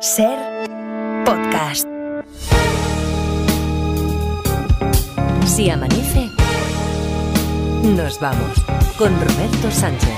Ser podcast. Si amanece, nos vamos con Roberto Sánchez.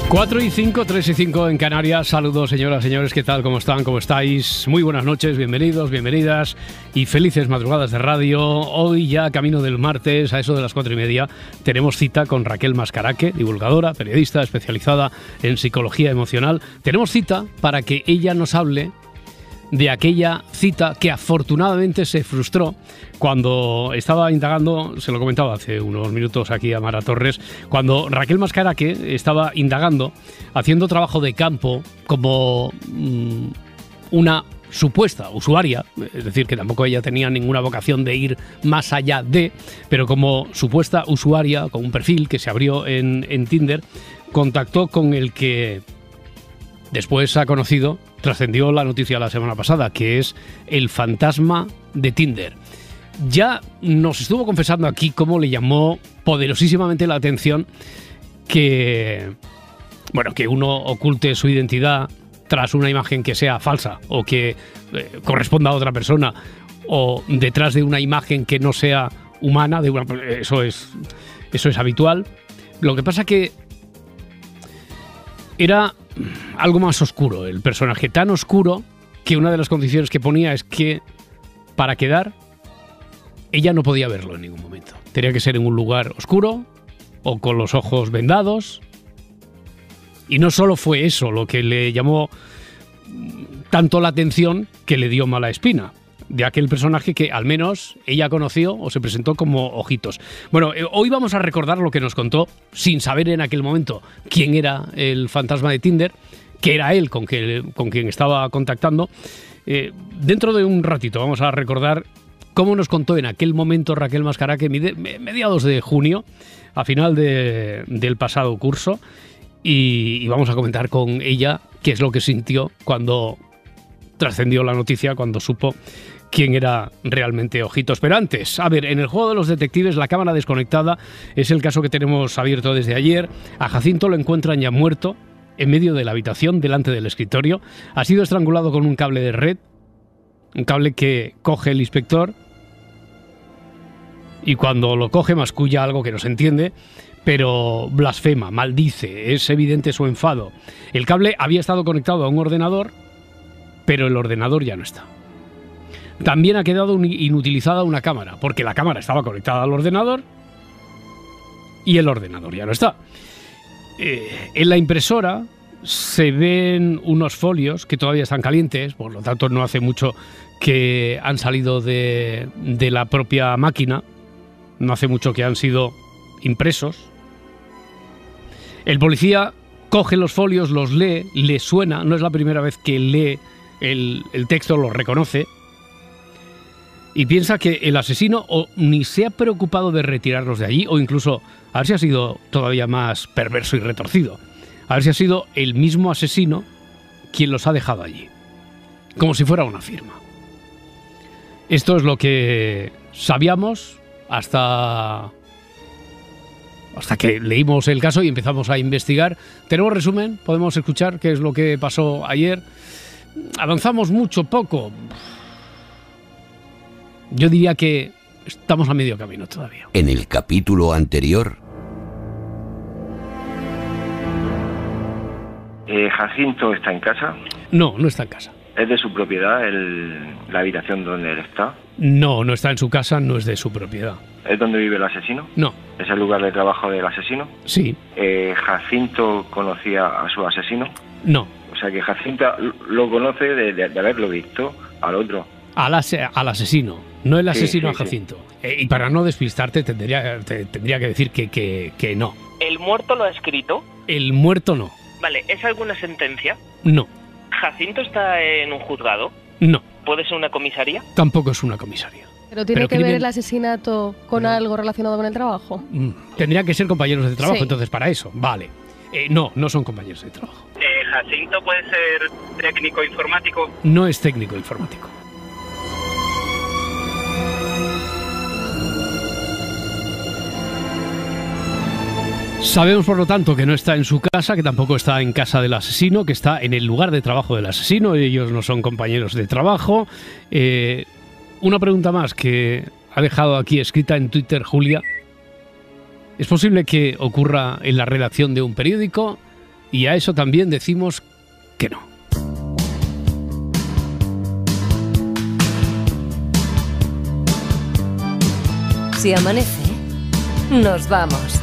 Cuatro y 5, 3 y 5 en Canarias. Saludos, señoras, señores, ¿qué tal? ¿Cómo están? ¿Cómo estáis? Muy buenas noches, bienvenidos, bienvenidas y felices madrugadas de radio. Hoy ya camino del martes, a eso de las 4:30, tenemos cita con Raquel Mascaraque, divulgadora, periodista especializada en psicología emocional. Tenemos cita para que ella nos hable de aquella cita que afortunadamente se frustró cuando estaba indagando, se lo comentaba hace unos minutos aquí a Mara Torres, cuando Raquel Mascaraque estaba indagando, haciendo trabajo de campo como una supuesta usuaria, es decir, que tampoco ella tenía ninguna vocación de ir más allá de, pero como supuesta usuaria, con un perfil que se abrió en Tinder, contactó con el que después ha conocido, trascendió la noticia la semana pasada, que es el fantasma de Tinder. Ya nos estuvo confesando aquí cómo le llamó poderosísimamente la atención que uno oculte su identidad tras una imagen que sea falsa o que corresponda a otra persona o detrás de una imagen que no sea humana. Eso es habitual. Lo que pasa que era algo más oscuro el personaje, tan oscuro que una de las condiciones que ponía es que para quedar ella no podía verlo en ningún momento. Tenía que ser en un lugar oscuro o con los ojos vendados. Y no solo fue eso lo que le llamó tanto la atención que le dio mala espina de aquel personaje que al menos ella conoció o se presentó como Ojitos. Bueno, hoy vamos a recordar lo que nos contó, sin saber en aquel momento quién era el fantasma de Tinder, que era él con quien estaba contactando. Dentro de un ratito vamos a recordar cómo nos contó en aquel momento Raquel Mascaraque, mediados de junio, a final del pasado curso, y vamos a comentar con ella qué es lo que sintió cuando trascendió la noticia, cuando supo quién era realmente Ojitos. Pero antes, a ver, en el juego de los detectives, la cámara desconectada es el caso que tenemos abierto desde ayer. A Jacinto lo encuentran ya muerto en medio de la habitación, delante del escritorio. Ha sido estrangulado con un cable de red, un cable que coge el inspector y cuando lo coge masculla algo que no se entiende, pero blasfema, maldice, es evidente su enfado. El cable había estado conectado a un ordenador, pero el ordenador ya no está. También ha quedado inutilizada una cámara, porque la cámara estaba conectada al ordenador y el ordenador ya no está. En la impresora se ven unos folios que todavía están calientes, por lo tanto no hace mucho que han salido de la propia máquina, no hace mucho que han sido impresos. El policía coge los folios, los lee, le suena, no es la primera vez que lee el texto, lo reconoce y piensa que el asesino o ni se ha preocupado de retirarlos de allí o incluso, a ver si ha sido todavía más perverso y retorcido, a ver si ha sido el mismo asesino quien los ha dejado allí, como si fuera una firma. Esto es lo que sabíamos hasta que leímos el caso y empezamos a investigar. Tenemos resumen, podemos escuchar qué es lo que pasó ayer. Avanzamos mucho, poco. Yo diría que estamos a medio camino todavía. En el capítulo anterior. ¿Jacinto está en casa? No, no está en casa. ¿Es de su propiedad la habitación donde él está? No, no está en su casa, no es de su propiedad. ¿Es donde vive el asesino? No. ¿Es el lugar de trabajo del asesino? Sí. ¿Jacinto conocía a su asesino? No. O sea que Jacinto lo conoce de haberlo visto al otro. Al asesino, no el asesino sí, a Jacinto. Sí. Y para no despistarte tendría que decir que no. ¿El muerto lo ha escrito? El muerto no. Vale, ¿es alguna sentencia? No. ¿Jacinto está en un juzgado? No. ¿Puede ser una comisaría? Tampoco es una comisaría. ¿Pero tiene que ver el asesinato con algo relacionado con el trabajo? Tendrían que ser compañeros de trabajo, Sí. entonces para eso, vale. No son compañeros de trabajo. ¿Jacinto puede ser técnico informático? No es técnico informático. Sabemos, por lo tanto, que no está en su casa, que tampoco está en casa del asesino, que está en el lugar de trabajo del asesino. Ellos no son compañeros de trabajo. Una pregunta más que ha dejado aquí escrita en Twitter Julia. ¿Es posible que ocurra en la redacción de un periódico? Y a eso también decimos que no. Si amanece, nos vamos.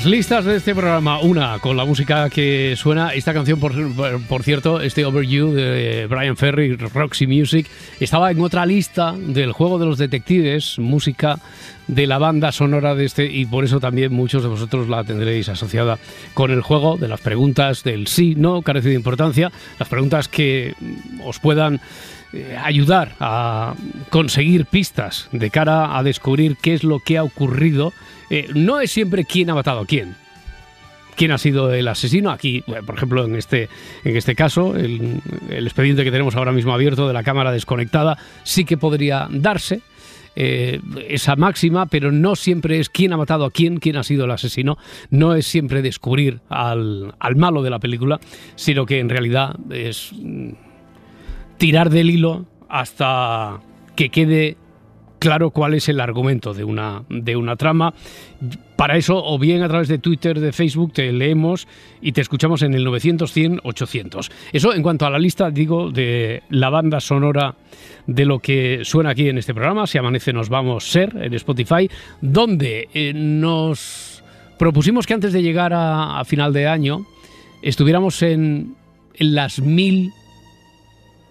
Listas de este programa. Una, con la música que suena. Esta canción, por cierto, este Over You de Brian Ferry, Roxy Music, estaba en otra lista del Juego de los Detectives, música de la banda sonora de este, y por eso también muchos de vosotros la tendréis asociada con el juego de las preguntas del sí, no, carece de importancia, las preguntas que os puedan ayudar a conseguir pistas de cara a descubrir qué es lo que ha ocurrido. No es siempre quién ha matado a quién ha sido el asesino. Aquí, por ejemplo, en este caso, el expediente que tenemos ahora mismo abierto de la cámara desconectada, sí que podría darse esa máxima, pero no siempre es quién ha matado a quién ha sido el asesino. No es siempre descubrir al malo de la película, sino que en realidad es tirar del hilo hasta que quede claro cuál es el argumento de una trama. Para eso, o bien a través de Twitter, de Facebook, te leemos y te escuchamos en el 900-100-800. Eso en cuanto a la lista, digo, de la banda sonora de lo que suena aquí en este programa. Si amanece nos vamos ser en Spotify, donde nos propusimos que antes de llegar a final de año estuviéramos en las 1000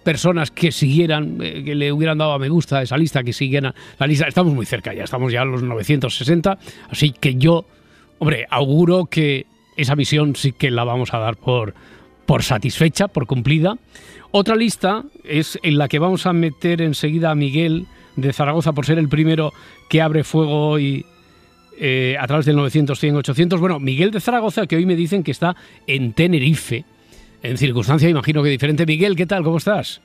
personas que siguieran, que le hubieran dado a me gusta a esa lista, que siguieran la lista. Estamos muy cerca ya, estamos ya a los 960, así que yo, hombre, auguro que esa misión sí que la vamos a dar por por satisfecha, por cumplida. Otra lista es en la que vamos a meter enseguida a Miguel de Zaragoza por ser el primero que abre fuego hoy a través del 900-100-800. Bueno, Miguel de Zaragoza, que hoy me dicen que está en Tenerife, en circunstancia imagino que diferente. Miguel, ¿qué tal? ¿Cómo estás?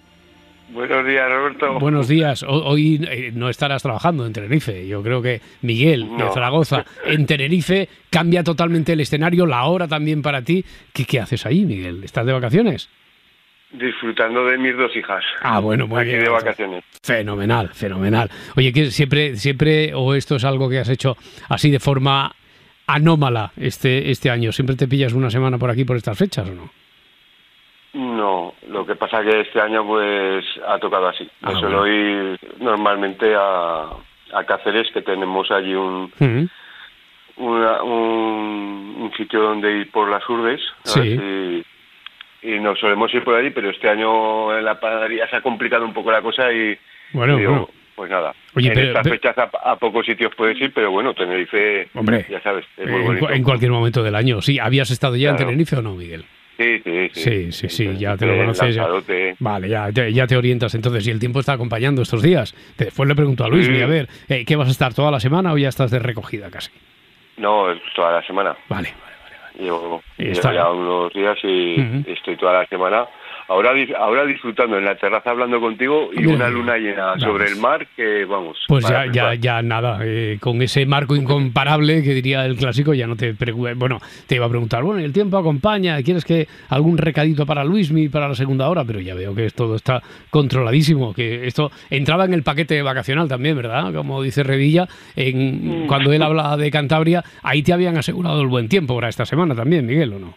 Buenos días, Roberto. Buenos días. Hoy no estarás trabajando en Tenerife. Yo creo que Miguel de Zaragoza en Tenerife cambia totalmente el escenario, la hora también para ti. ¿Qué haces ahí, Miguel? ¿Estás de vacaciones? Disfrutando de mis 2 hijas. Bueno, muy bien. Aquí de vacaciones. Fenomenal. Oye, que siempre, o esto es algo que has hecho así de forma anómala este año, ¿siempre te pillas una semana por aquí por estas fechas o no? No, lo que pasa que este año pues ha tocado así. Me suelo ir normalmente a Cáceres, que tenemos allí un sitio donde ir por las urbes, ¿sabes? Y nos solemos ir por allí, pero este año en la panadería se ha complicado un poco la cosa y digo, pues nada. Oye, en estas fechas a pocos sitios puedes ir, pero bueno, Tenerife, hombre, ya sabes, es muy bonito. En cualquier momento del año. Sí, ¿habías estado ya en Tenerife o no, Miguel? Sí, ya te lo conoces. Vale, ya te orientas entonces. Y el tiempo está acompañando estos días. Después le pregunto a Luismi, a ver, ¿qué vas a estar toda la semana o ya estás de recogida casi? No, toda la semana. Vale. Llevo ya unos días y estoy toda la semana. Ahora disfrutando en la terraza hablando contigo y una luna llena sobre el mar que vamos. Pues ya nada, con ese marco incomparable que diría el clásico ya no te preocupes. Bueno, te iba a preguntar, bueno, el tiempo acompaña, ¿quieres que algún recadito para Luismi para la segunda hora? Pero ya veo que todo está controladísimo, que esto entraba en el paquete vacacional también, ¿verdad? Como dice Revilla, cuando él habla de Cantabria, ahí te habían asegurado el buen tiempo para esta semana también, Miguel, ¿o no?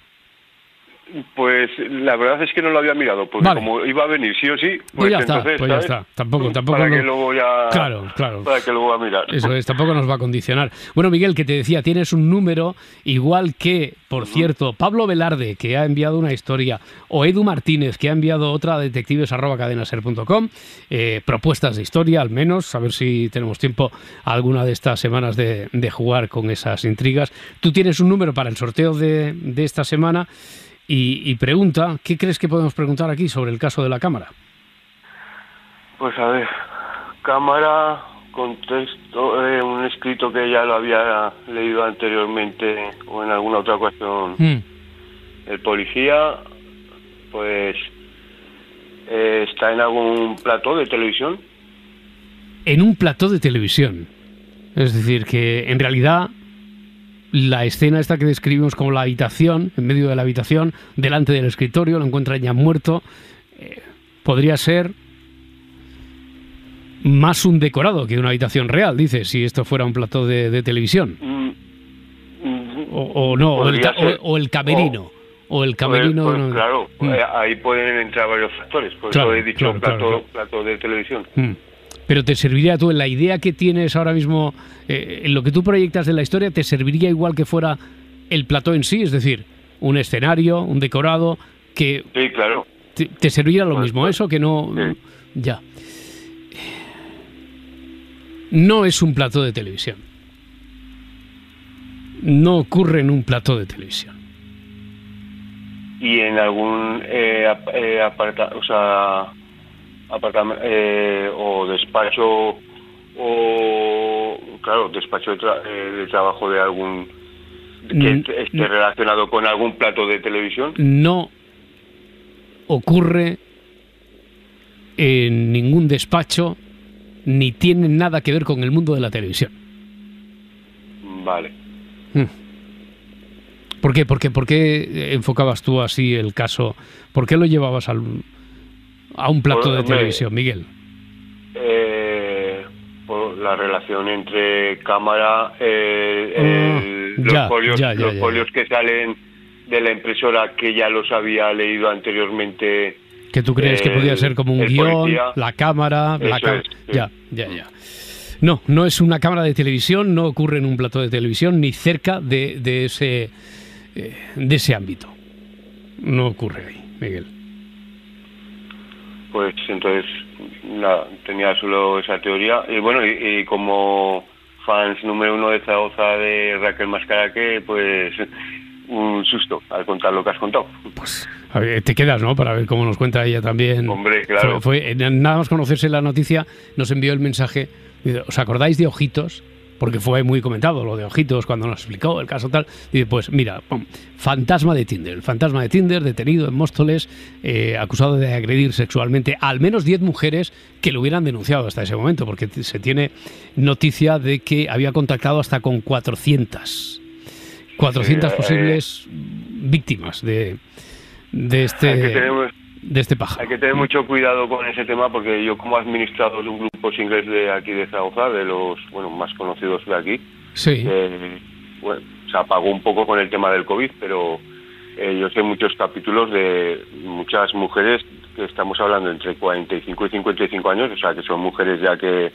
Pues la verdad es que no lo había mirado, porque como iba a venir sí o sí, pues ya entonces, ya está. Tampoco para que luego ya... Claro. Para que luego va a mirar. Eso es, tampoco nos va a condicionar. Bueno, Miguel, que te decía, tienes un número, igual que, por cierto, Pablo Velarde, que ha enviado una historia, o Edu Martínez, que ha enviado otra a detectives@cadenaser.com, propuestas de historia, al menos, a ver si tenemos tiempo alguna de estas semanas de jugar con esas intrigas. Tú tienes un número para el sorteo de esta semana. Y pregunta, ¿qué crees que podemos preguntar aquí sobre el caso de la cámara? Pues a ver, cámara, contexto, un escrito que ya lo había leído anteriormente o en alguna otra ocasión. El policía, pues, está en algún plató de televisión. En un plató de televisión. Es decir, que en realidad... La escena esta que describimos como la habitación, en medio de la habitación, delante del escritorio, lo encuentran ya muerto, podría ser más un decorado que una habitación real, dice, si esto fuera un plató de televisión. O no, o el camerino. O el camerino... Pues, claro, ahí pueden entrar varios factores, por eso he dicho plató de televisión. Pero te serviría tú, en la idea que tienes ahora mismo, en lo que tú proyectas de la historia, ¿te serviría igual que fuera el plató en sí? Es decir, un escenario, un decorado, que... Sí, claro. ¿Te serviría lo mismo eso que no...? Sí. Ya. No es un plató de televisión. No ocurre en un plató de televisión. Y en algún o despacho despacho de trabajo de algún que esté relacionado con algún plato de televisión. No ocurre en ningún despacho ni tiene nada que ver con el mundo de la televisión. Vale. ¿Por qué? ¿Por qué enfocabas tú así el caso? ¿Por qué lo llevabas a un plato de televisión, Miguel? Por la relación entre cámara, los folios que salen de la impresora, que ya los había leído anteriormente. ¿Que tú crees que podía ser como un guión, policía, la cámara? Ya. No es una cámara de televisión, no ocurre en un plató de televisión ni cerca de ese ámbito. No ocurre ahí, Miguel. Pues entonces tenía solo esa teoría. Y bueno, y como fans número 1 de Zaragoza de Raquel Mascaraque, pues un susto al contar lo que has contado. Pues A ver, te quedas, ¿no? Para ver cómo nos cuenta ella también. Hombre, claro. Nada más conocerse la noticia, nos envió el mensaje. ¿Os acordáis de Ojitos? Porque fue muy comentado lo de Ojitos cuando nos explicó el caso tal. Y pues mira, fantasma de Tinder. El fantasma de Tinder, detenido en Móstoles, acusado de agredir sexualmente a al menos 10 mujeres que lo hubieran denunciado hasta ese momento, porque se tiene noticia de que había contactado hasta con 400 posibles víctimas de este pájaro. Hay que tener mucho cuidado con ese tema, porque yo, como administrador de un grupo inglés de aquí de Zaragoza, de los más conocidos de aquí, sí. Se apagó un poco con el tema del COVID, pero yo sé muchos capítulos de muchas mujeres que estamos hablando entre 45 y 55 años, o sea, que son mujeres ya que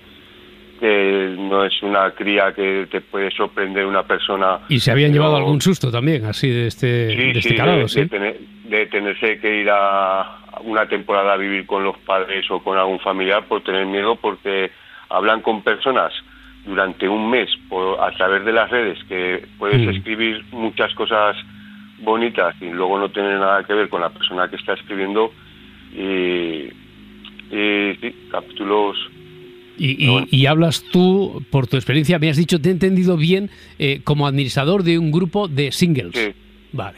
no es una cría que te puede sorprender una persona. Y se habían llevado algún susto también, así de este calado, ¿sí? De tenerse que ir a una temporada a vivir con los padres o con algún familiar por tener miedo, porque hablan con personas durante un mes a través de las redes, que puedes escribir muchas cosas bonitas y luego no tener nada que ver con la persona que está escribiendo, y sí, capítulos. Y hablas tú, por tu experiencia, me has dicho, te he entendido bien, como administrador de un grupo de singles. Sí. Vale.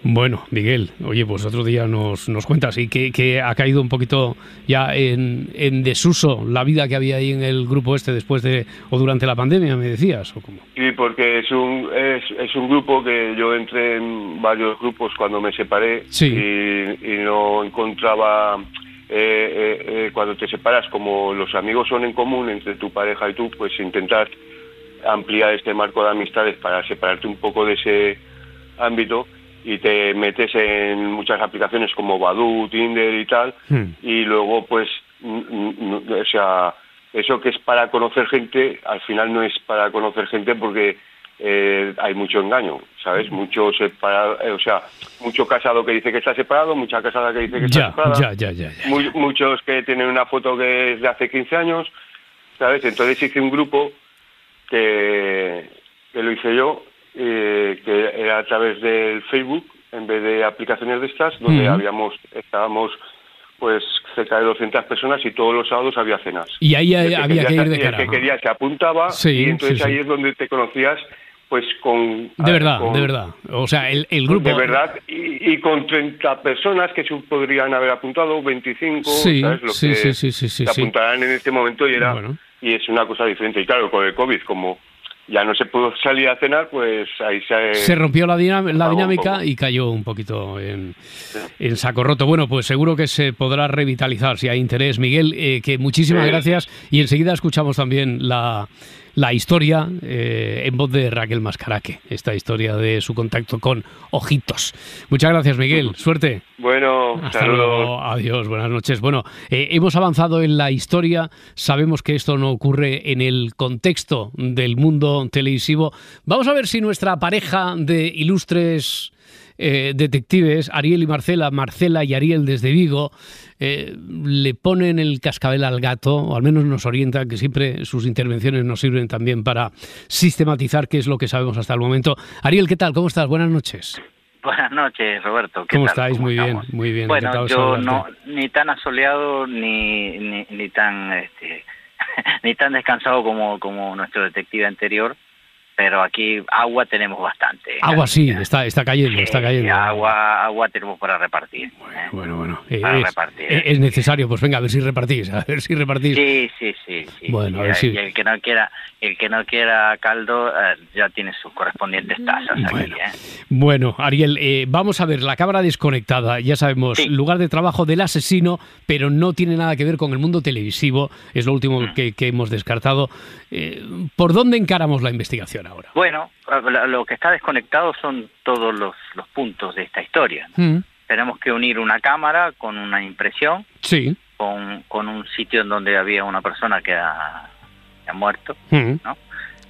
Bueno, Miguel, oye, pues otro día nos cuentas, y que ha caído un poquito ya en desuso la vida que había ahí en el grupo después de o durante la pandemia, me decías, ¿o cómo? Sí, porque es un grupo que yo entré en varios grupos cuando me separé, sí. y no encontraba... cuando te separas, como los amigos son en común entre tu pareja y tú, pues intentar ampliar este marco de amistades para separarte un poco de ese ámbito, y te metes en muchas aplicaciones como Badoo, Tinder y tal, y luego pues o sea, eso que es para conocer gente, al final no es para conocer gente, porque hay mucho engaño, ¿sabes? Mucho mucho casado que dice que está separado, mucha casada que dice que está separada. Ya. Muchos que tienen una foto que es de hace 15 años, ¿sabes? Entonces hice un grupo que lo hice yo, que era a través del Facebook, en vez de aplicaciones de estas, donde estábamos pues cerca de 200 personas, y todos los sábados había cenas. Y ahí había que ir de cara. El que quería se apuntaba, y entonces ahí es donde te conocías, pues con... De verdad. O sea, el grupo... De verdad, y con 30 personas que se podrían haber apuntado, 25, sí, ¿sabes? Lo sí, que se apuntarán en este momento, y es una cosa diferente. Y claro, con el COVID, como ya no se pudo salir a cenar, pues ahí se rompió la dinámica y cayó un poquito en saco roto. Bueno, pues seguro que se podrá revitalizar si hay interés. Miguel, que muchísimas gracias, y enseguida escuchamos también la historia en voz de Raquel Mascaraque, esta historia de su contacto con Ojitos. Muchas gracias, Miguel. Suerte. Bueno, hasta luego. Adiós, buenas noches. Bueno, hemos avanzado en la historia. Sabemos que esto no ocurre en el contexto del mundo televisivo. Vamos a ver si nuestra pareja de ilustres detectives, Ariel y Marcela y Ariel desde Vigo, le ponen el cascabel al gato, o al menos nos orientan, que siempre sus intervenciones nos sirven también para sistematizar qué es lo que sabemos hasta el momento. Ariel, ¿qué tal? ¿Cómo estás? Buenas noches. Buenas noches, Roberto. ¿Cómo estáis? Muy bien, muy bien. Bueno, yo no, ni tan asoleado ni tan ni tan descansado como nuestro detective anterior, pero aquí agua tenemos bastante. Agua sí, está cayendo, está cayendo. Agua tenemos para repartir. Bueno. Repartir. Es necesario, pues venga, a ver si repartís. Sí. Bueno, y el que no quiera caldo ya tiene sus correspondientes tazas aquí. Bueno, Ariel, vamos a ver, la cámara desconectada, ya sabemos, lugar de trabajo del asesino, pero no tiene nada que ver con el mundo televisivo, es lo último que hemos descartado. ¿Por dónde encaramos la investigación ahora? Bueno, lo que está desconectado son todos los puntos de esta historia. Tenemos que unir una cámara con una impresión, con un sitio en donde había una persona que ha muerto, ¿no?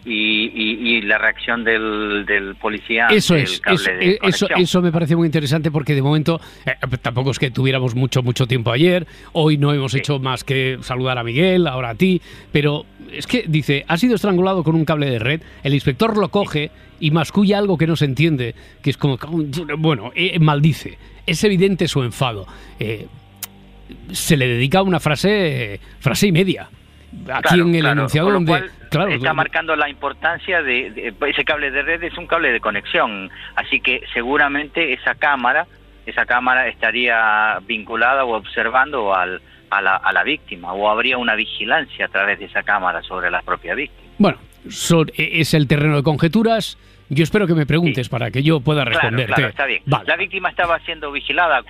Y la reacción del policía. Eso me parece muy interesante, porque de momento tampoco es que tuviéramos mucho tiempo ayer. Hoy no hemos hecho más que saludar a Miguel, ahora a ti, pero es que dice, ha sido estrangulado con un cable de red, el inspector lo coge y masculla algo que no se entiende, que es como, bueno, maldice. Es evidente su enfado. Se le dedica una frase y media. Aquí en el enunciado donde está marcando la importancia de ese cable de red. Es un cable de conexión, así que seguramente esa cámara estaría vinculada o observando a la víctima, o habría una vigilancia a través de esa cámara sobre la propia víctima. Bueno, es el terreno de conjeturas. Yo espero que me preguntes para que yo pueda responderte. Claro, está bien. Vale. ¿La víctima estaba siendo vigilada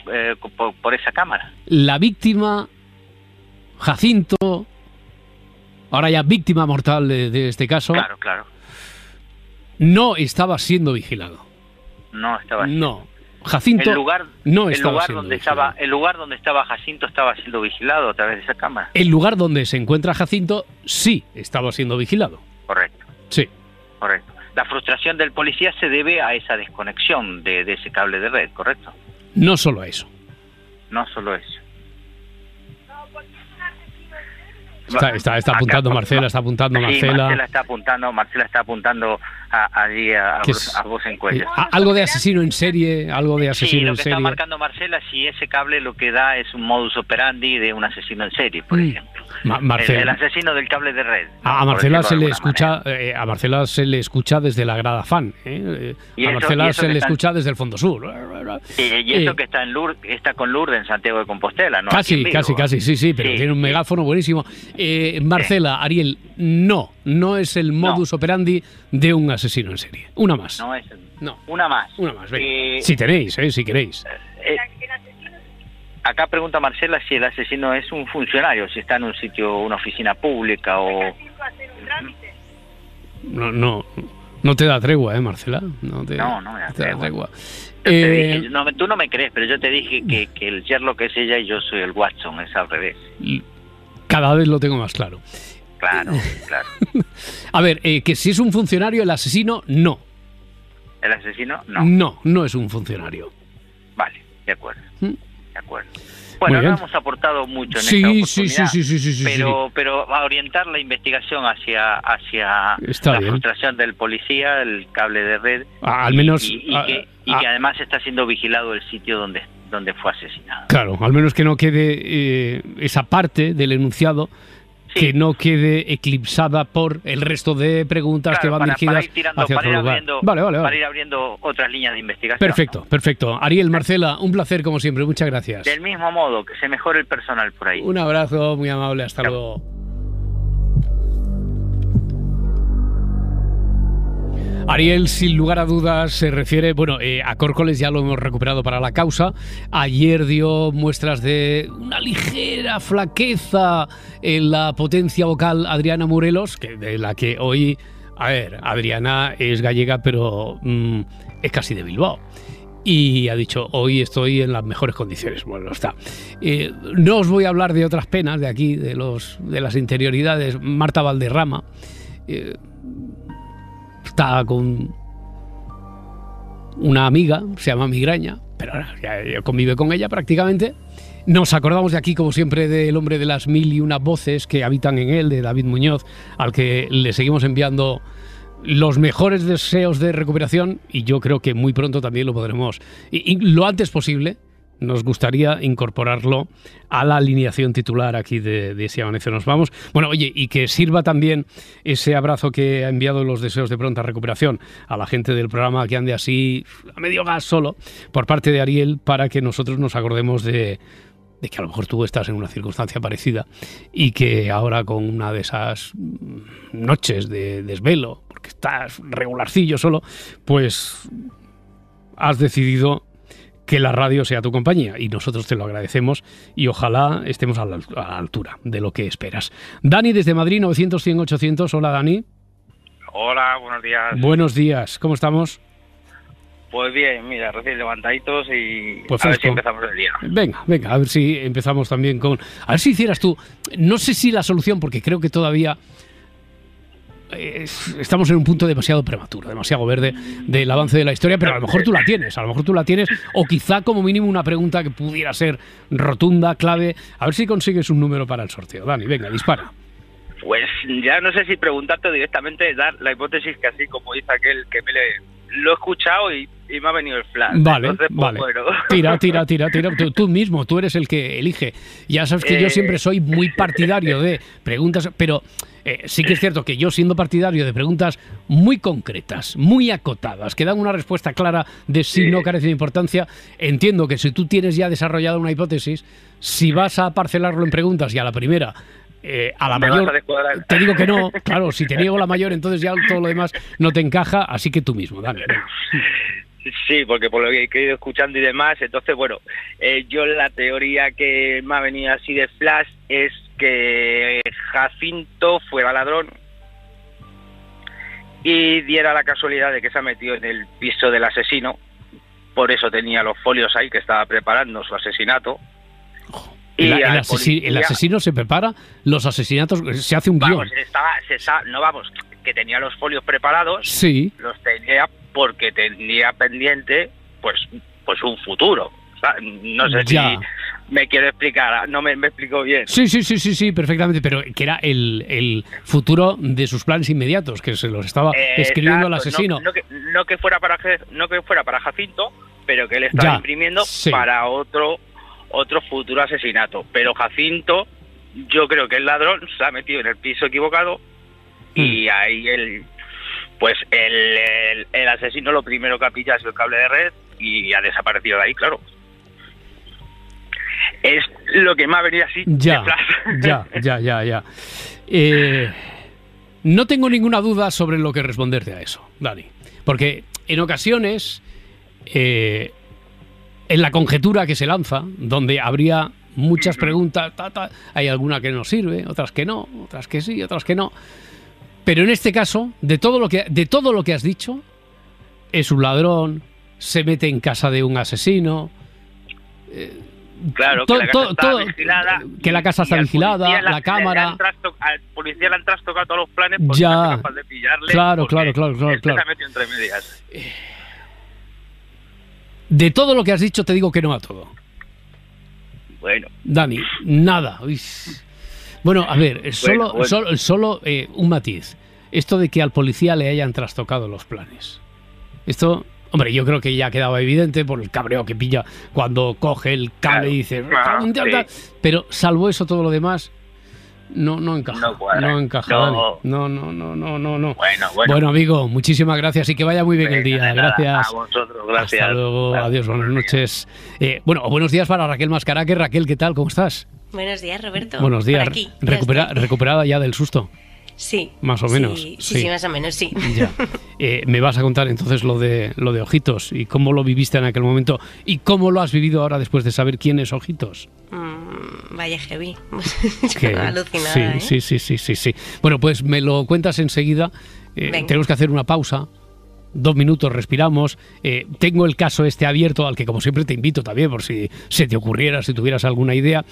por esa cámara? La víctima, Jacinto, ahora ya víctima mortal de este caso. Claro. No estaba siendo vigilado. No estaba siendo. No. Jacinto el lugar donde estaba Jacinto estaba siendo vigilado a través de esa cámara. El lugar donde se encuentra Jacinto sí estaba siendo vigilado. Correcto. Sí. Correcto. La frustración del policía se debe a esa desconexión de ese cable de red, ¿correcto? No solo eso. No solo eso. Está apuntando Marcela, está apuntando Marcela. Sí, Marcela está apuntando allí a voz en cuello. Algo de asesino en serie, algo de asesino en serie. Sí, lo que está marcando Marcela, si ese cable lo que da es un modus operandi de un asesino en serie, por ejemplo. El asesino del cable de red. A Marcela se le escucha, desde la grada fan. A Marcela se le escucha desde el Fondo Sur. Y eso que está con Lourdes en Santiago de Compostela, ¿no? Casi, sí, pero tiene un megáfono buenísimo. Marcela, Ariel, no es el modus operandi de un asesino en serie. Una más. Una más. Venga. Si tenéis, si queréis. Acá pregunta Marcela si el asesino es un funcionario, si está en un sitio, una oficina pública o... No te da tregua, Marcela. No me da tregua. Tú no me crees, pero yo te dije que el Sherlock es ella y yo soy el Watson, es al revés. Cada vez lo tengo más claro. Claro. A ver, que si es un funcionario, el asesino, no. ¿El asesino? No. No es un funcionario. Vale, de acuerdo. Bueno, no hemos aportado mucho en esta oportunidad, pero a orientar la investigación hacia la frustración del policía, el cable de red, al menos, y que además está siendo vigilado el sitio donde fue asesinado. Claro, al menos que no quede esa parte del enunciado que no quede eclipsada por el resto de preguntas que van dirigidas hacia otro lugar. Para ir abriendo otras líneas de investigación. Perfecto. Ariel, Marcela, un placer como siempre, muchas gracias. Del mismo modo, que se mejore el personal por ahí. Un abrazo muy amable, hasta luego. Ariel, sin lugar a dudas, se refiere, a Córcoles ya lo hemos recuperado para la causa. Ayer dio muestras de una ligera flaqueza en la potencia vocal Adriana Morelos, de la que hoy, Adriana es gallega, pero es casi de Bilbao. Y ha dicho, hoy estoy en las mejores condiciones. Bueno, está. No os voy a hablar de otras penas de aquí, de las interioridades. Marta Valderrama está con una amiga, se llama Migraña, pero ahora ya convive con ella prácticamente. Nos acordamos de aquí, como siempre, del hombre de las 1001 voces que habitan en él, de David Muñoz, al que le seguimos enviando los mejores deseos de recuperación, y yo creo que muy pronto también lo podremos, y lo antes posible. Nos gustaría incorporarlo a la alineación titular aquí de Si Amanece Nos Vamos. Bueno, oye, y que sirva también ese abrazo que ha enviado los deseos de pronta recuperación a la gente del programa, que ande así a medio gas solo, por parte de Ariel, para que nosotros nos acordemos de que a lo mejor tú estás en una circunstancia parecida y que ahora, con una de esas noches de desvelo, porque estás regularcillo solo, pues has decidido que la radio sea tu compañía, y nosotros te lo agradecemos y ojalá estemos a la altura de lo que esperas. Dani desde Madrid, 900-100-800. Hola, Dani. Hola, buenos días. Buenos días, ¿cómo estamos? Pues bien, mira, recién levantaditos y pues a ver si empezamos el día. Venga, a ver si empezamos también con... A ver si hicieras tú, no sé si la solución, porque creo que todavía estamos en un punto demasiado prematuro, demasiado verde del avance de la historia, pero a lo mejor tú la tienes, o quizá como mínimo una pregunta que pudiera ser rotunda, clave. A ver si consigues un número para el sorteo. Dani, venga, dispara. Pues ya no sé si preguntarte o directamente dar la hipótesis que así como dice aquel que lo he escuchado y me ha venido el flash. Vale, entonces, pues, vale. Bueno. Tira. Tú mismo, tú eres el que elige. Ya sabes que yo siempre soy muy partidario de preguntas, pero sí que es cierto que yo, siendo partidario de preguntas muy concretas, muy acotadas, que dan una respuesta clara de si no carece de importancia, entiendo que si tú tienes ya desarrollada una hipótesis, si vas a parcelarlo en preguntas y a la primera... a la mayor te digo que no, claro, si te niego la mayor, entonces ya todo lo demás no te encaja, así que tú mismo, dale. Sí, porque por lo que he ido escuchando y demás, entonces bueno, yo la teoría que me ha venido así de flash es que Jacinto fuera ladrón y diera la casualidad de que se ha metido en el piso del asesino, por eso tenía los folios ahí, que estaba preparando su asesinato. El asesino se prepara los asesinatos, se hace un guión. Que tenía los folios preparados, sí. Los tenía porque tenía pendiente pues un futuro. O sea, no sé si me quiero explicar, no me explico bien. Sí, perfectamente, pero que era el futuro de sus planes inmediatos, que se los estaba escribiendo al asesino. No que fuera para Jacinto, pero que él estaba imprimiendo para otro futuro asesinato. Pero Jacinto, yo creo que el ladrón se ha metido en el piso equivocado y ahí el asesino lo primero que ha pillado es el cable de red y ha desaparecido de ahí, claro. Es lo que me ha venido así. Ya. No tengo ninguna duda sobre lo que responderte a eso, Dani, porque en ocasiones en la conjetura que se lanza, donde habría muchas preguntas, hay alguna que no sirve, otras que no, otras que sí, otras que no. Pero en este caso, de todo lo que has dicho, es un ladrón, se mete en casa de un asesino. Claro, que la casa está vigilada. Que la casa está vigilada, la cámara. Al policía le han trastocado todos los planes porque no es capaz de pillarle. Claro. Se ha metido entre medias. De todo lo que has dicho, te digo que no a todo. Bueno. Dani, nada. Uy. Bueno, a ver, solo un matiz. Esto de que al policía le hayan trastocado los planes. Esto, hombre, yo creo que ya quedaba evidente por el cabreo que pilla cuando coge el cable y dice... Pero salvo eso, todo lo demás... No encaja. No encaja, Dani. No. Bueno, amigo, muchísimas gracias y que vaya muy bien el día. Gracias. A vosotros, gracias. Hasta luego, adiós, buenas noches. Buenos días para Raquel Mascaraque. Raquel, ¿qué tal? ¿Cómo estás? Buenos días, Roberto. Buenos días. Por aquí, ¿Recuperada ya del susto? Sí. Más o menos. Sí, más o menos, sí. Ya. Me vas a contar entonces lo de Ojitos y cómo lo viviste en aquel momento y cómo lo has vivido ahora después de saber quién es Ojitos. Vaya heavy. Alucinada, Sí. Bueno, pues me lo cuentas enseguida. Tenemos que hacer una pausa. 2 minutos, respiramos. Tengo el caso abierto al que como siempre te invito también por si se te ocurriera, si tuvieras alguna idea.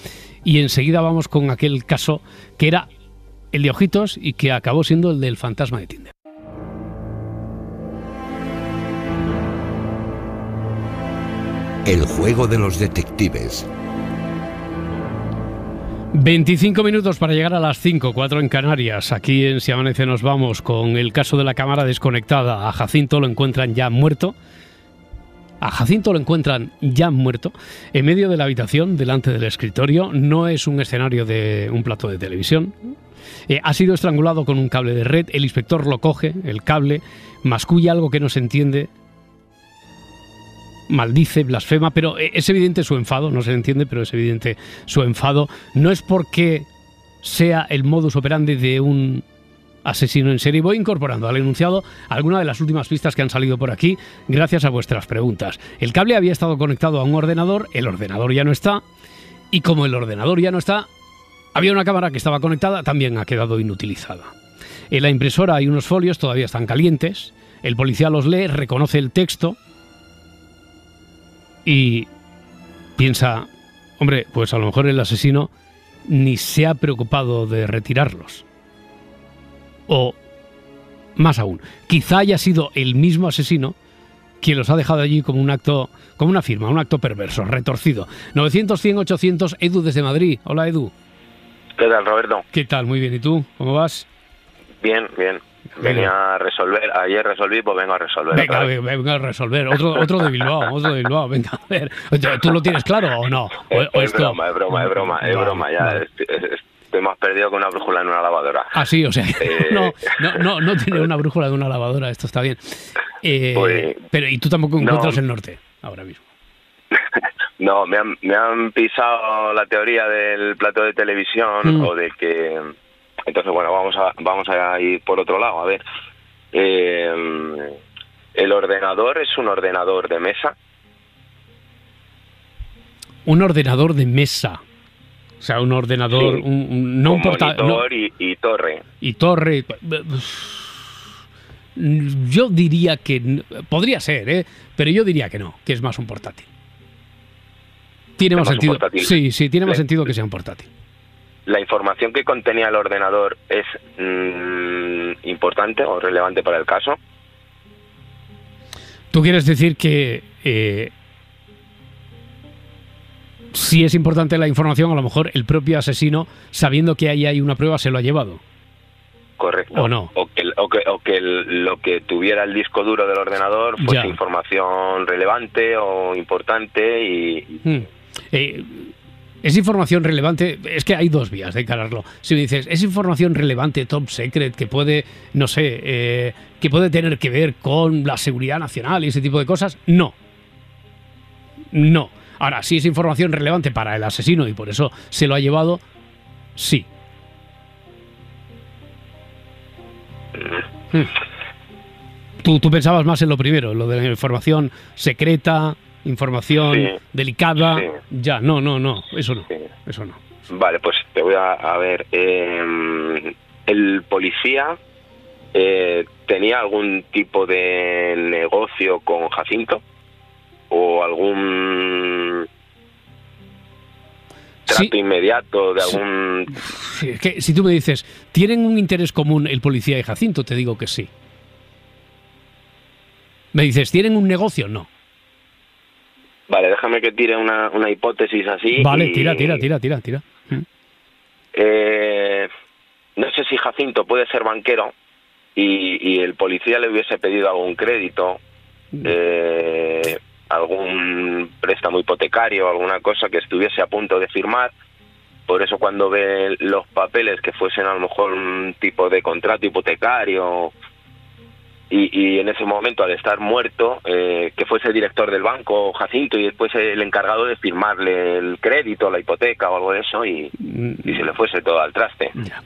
Y enseguida vamos con aquel caso que era el de Ojitos y que acabó siendo el del fantasma de Tinder. El juego de los detectives. 25 minutos para llegar a las 5, 4 en Canarias. Aquí en Si Amanece nos vamos con el caso de la cámara desconectada. A Jacinto lo encuentran ya muerto. En medio de la habitación, delante del escritorio. No es un escenario de un plato de televisión. Ha sido estrangulado con un cable de red. El inspector lo coge, el cable, masculla algo que no se entiende. Maldice, blasfema, pero es evidente su enfado, no se entiende, pero es evidente su enfado. No es porque sea el modus operandi de un asesino en serie. Voy incorporando al enunciado algunas de las últimas pistas que han salido por aquí gracias a vuestras preguntas. El cable había estado conectado a un ordenador, el ordenador ya no está, y como el ordenador ya no está, había una cámara que estaba conectada, también ha quedado inutilizada. En la impresora hay unos folios, todavía están calientes, el policía los lee, reconoce el texto, y piensa, hombre, pues a lo mejor el asesino ni se ha preocupado de retirarlos. O, más aún, quizá haya sido el mismo asesino quien los ha dejado allí como un acto, como una firma, un acto perverso, retorcido. 900, 100, 800, Edu desde Madrid. Hola, Edu. ¿Qué tal, Roberto? ¿Qué tal? Muy bien. ¿Y tú? ¿Cómo vas? Bien, bien. Venía a resolver. Ayer resolví, pues vengo a resolver. Venga a resolver. Otro de Bilbao. Venga, a ver. ¿Tú lo tienes claro o no? Es broma. Ya estoy más perdido que una brújula en una lavadora. Ah, sí, o sea, no tiene una brújula de una lavadora. Esto está bien. Pero ¿y tú tampoco encuentras el norte ahora mismo? No, me han pisado la teoría del plato de televisión o de que... Entonces, bueno, vamos a ir por otro lado. A ver, ¿el ordenador es un ordenador de mesa? Un ordenador de mesa. O sea, un ordenador... Sí. No un monitor y torre. Y torre... Yo diría que... Podría ser, pero yo diría que no, que es más un portátil. Tiene más sentido. Sí, tiene más sentido que sea un portátil. ¿La información que contenía el ordenador es importante o relevante para el caso? ¿Tú quieres decir que si es importante la información, a lo mejor el propio asesino, sabiendo que ahí hay una prueba, se lo ha llevado? Correcto. ¿O no? O que lo que tuviera el disco duro del ordenador fuese información relevante o importante y... Es información relevante, es que hay dos vías de encararlo. Si me dices, es información relevante, top secret, que puede, no sé, que puede tener que ver con la seguridad nacional y ese tipo de cosas, no. Ahora, si es información relevante para el asesino y por eso se lo ha llevado, sí. Tú pensabas más en lo primero, lo de la información secreta, información delicada. Sí. Ya, no, eso no. Vale, pues te voy a ver. ¿El policía tenía algún tipo de negocio con Jacinto? ¿O algún trato inmediato de algún...? Sí, es que si tú me dices, ¿tienen un interés común el policía y Jacinto? Te digo que sí. Me dices, ¿tienen un negocio? No. Vale, déjame que tire una hipótesis así. Vale, tira. No sé si Jacinto puede ser banquero y el policía le hubiese pedido algún crédito, algún préstamo hipotecario, alguna cosa que estuviese a punto de firmar. Por eso cuando ve los papeles que fuesen a lo mejor un tipo de contrato hipotecario... Y en ese momento, al estar muerto, que fuese director del banco, Jacinto, y después el encargado de firmarle el crédito, la hipoteca o algo de eso, y se le fuese todo al traste. Ya.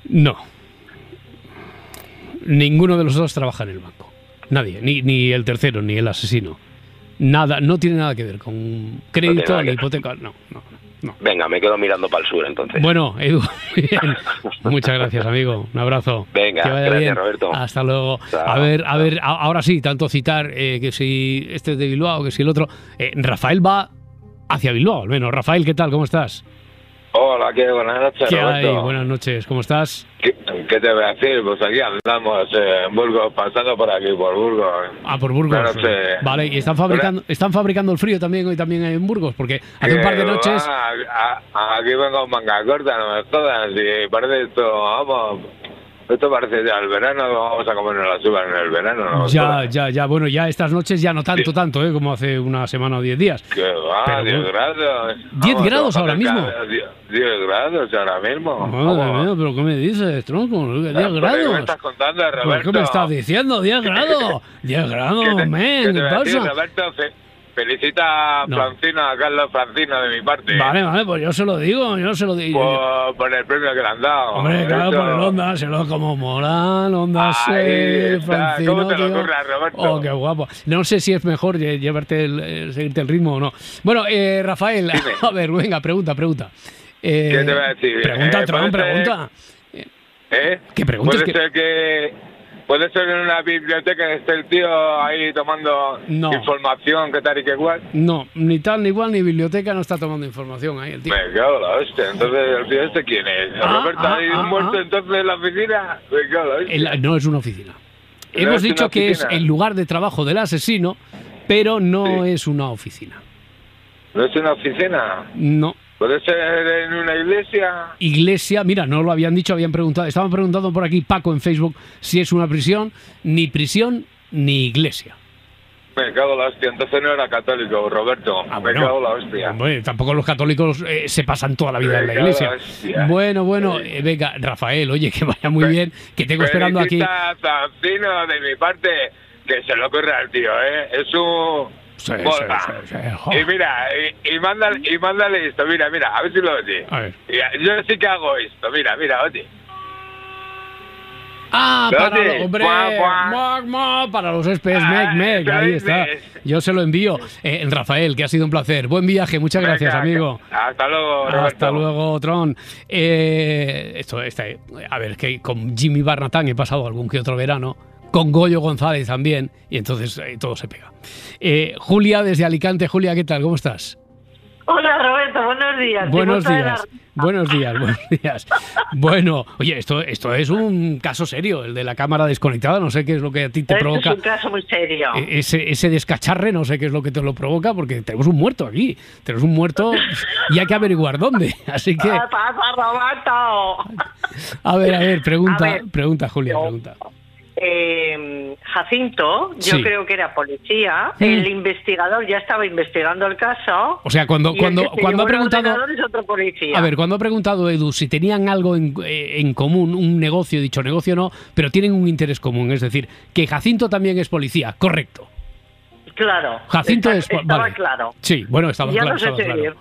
No. Ninguno de los dos trabaja en el banco. Nadie. Ni el tercero, ni el asesino. Nada, no tiene nada que ver con crédito, ni hipoteca. No. Venga, me quedo mirando para el sur, entonces. Bueno, Edu, bien. Muchas gracias, amigo. Un abrazo. Venga, que vaya gracias, bien. Roberto. Hasta luego. Chao. A ver, ahora sí, tanto citar que si este es de Bilbao, que si el otro. Rafael va hacia Bilbao, al menos. Rafael, ¿qué tal? ¿Cómo estás? Hola, buenas noches, ¿Qué Roberto. hay? Buenas noches, ¿cómo estás? ¿Qué te voy a decir? Pues aquí andamos en Burgos, pasando por aquí, por Burgos. Ah, por Burgos. Vale, ¿y están fabricando el frío también hoy también en Burgos? Porque hace un par de noches... Aquí vengo en manga corta, no me jodas, y parece esto, vamos... Esto parece ya el verano, vamos a comernos las uvas en el verano, ¿no? Ya, bueno, ya estas noches ya no tanto, como hace una semana o 10 días. ¿Qué va? 10 grados. 10 grados ahora mismo. 10 grados ahora mismo. Madre mía, pero ¿qué me dices, tronco? 10 grados. ¿Qué me estás contando, Roberto? ¿Qué me estás diciendo? 10 grados. 10 grados, men. ¿Qué pasa? Roberto, felicita a Francina, a Carlos Francino de mi parte. Vale, pues yo se lo digo. Por el premio que le han dado. Hombre, claro, por el Onda, se lo como molan, Onda Francino. ¿Cómo te lo ocurre, Roberto? Oh, qué guapo. No sé si es mejor seguirte el ritmo o no. Bueno, Rafael, dime. A ver, venga, pregunta. ¿Qué te voy a decir? Pregunta. ¿Qué preguntas? Puede ser en una biblioteca que esté el tío ahí tomando información, qué tal y qué igual. No, ni tal, ni igual, ni biblioteca no está tomando información ahí el tío. Me cago la hostia, entonces el tío este ¿quién es? ¿Roberto hay un muerto entonces en la oficina? Me cago la hostia. No es una oficina. Hemos dicho que es el lugar de trabajo del asesino, pero no es una oficina. ¿No es una oficina? No. ¿Puede ser en una iglesia? Iglesia, mira, no lo habían dicho, estaban preguntando por aquí, Paco, en Facebook, si es una prisión ni iglesia. Me cago en la hostia, entonces no era católico, Roberto. Me cago en la hostia. Bueno, tampoco los católicos se pasan toda la vida en la iglesia. Bueno, venga, Rafael, oye, que vaya muy bien, que tengo esperando aquí. Tan fino de mi parte, que se lo ocurre al tío, ¿eh? Es un... Sí. Y mira, y mándale esto, mira, a ver si lo oye. A ver. Yo sí que hago esto, mira, oye. Para los espes, Meg, ahí está. Yo se lo envío. Rafael, que ha sido un placer. Buen viaje, muchas gracias, amigo. Hasta luego, Roberto. Hasta luego, Tron. A ver, que con Jimmy Barnatán he pasado algún que otro verano, con Goyo González también, y entonces todo se pega. Julia, desde Alicante. Julia, ¿qué tal? ¿Cómo estás? Hola, Roberto, buenos días. Buenos días. Bueno, oye, esto es un caso serio, el de la cámara desconectada. No sé qué es lo que a ti te provoca. Es un caso muy serio. Ese descacharre, no sé qué es lo que te lo provoca, porque tenemos un muerto aquí. Tenemos un muerto y hay que averiguar dónde. Así que... A ver, pregunta, Julia, pregunta. Jacinto, yo creo que era policía, el investigador ya estaba investigando el caso. O sea, cuando ha preguntado, es otro policía. A ver, cuando ha preguntado Edu si tenían algo en común, un negocio, dicho negocio no, pero tienen un interés común, es decir, que Jacinto también es policía, correcto. Claro. Jacinto estaba claro. Sí, bueno, estaba ya claro. No sé claro.